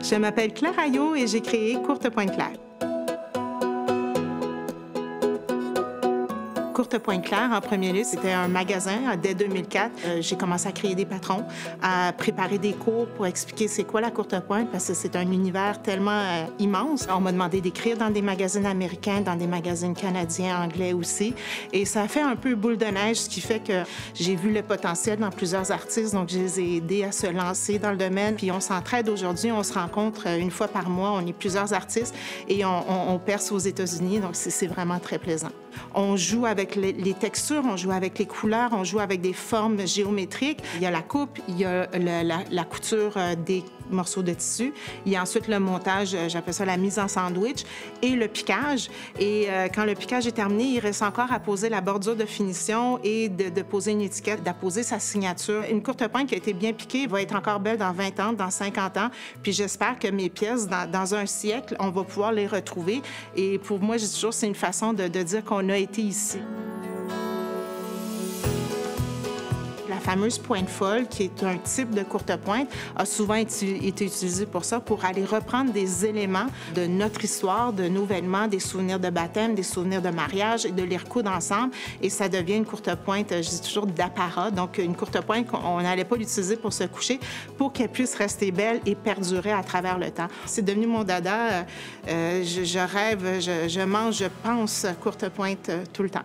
Je m'appelle Claire Aillot et j'ai créé Courte Pointe Claire. Courte Pointe Claire, en premier lieu, c'était un magasin. Dès 2004, j'ai commencé à créer des patrons, à préparer des cours pour expliquer c'est quoi la courte pointe, parce que c'est un univers tellement immense. On m'a demandé d'écrire dans des magazines américains, dans des magazines canadiens, anglais aussi. Et ça a fait un peu boule de neige, ce qui fait que j'ai vu le potentiel dans plusieurs artistes. Donc, je les ai aidés à se lancer dans le domaine. Puis on s'entraide aujourd'hui, on se rencontre une fois par mois. On est plusieurs artistes et on perce aux États-Unis. Donc, c'est vraiment très plaisant. On joue avec les textures, on joue avec les couleurs, on joue avec des formes géométriques. Il y a la coupe, il y a la couture des morceaux de tissu. Il y a ensuite le montage, j'appelle ça la mise en sandwich, et le piquage. Et quand le piquage est terminé, il reste encore à poser la bordure de finition et de poser une étiquette, d'apposer sa signature. Une courte pointe qui a été bien piquée va être encore belle dans 20 ans, dans 50 ans. Puis j'espère que mes pièces, dans un siècle, on va pouvoir les retrouver. Et pour moi, je dis toujours, c'est une façon de dire qu'on a été ici. La fameuse pointe folle, qui est un type de courte pointe, a souvent été utilisée pour ça, pour aller reprendre des éléments de notre histoire, de nos vêtements, des souvenirs de baptême, des souvenirs de mariage, et de les recoudre ensemble. Et ça devient une courte pointe, je dis toujours, d'apparat. Donc, une courte pointe, on n'allait pas l'utiliser pour se coucher, pour qu'elle puisse rester belle et perdurer à travers le temps. C'est devenu mon dada. Je rêve, je mange, je pense courte pointe tout le temps.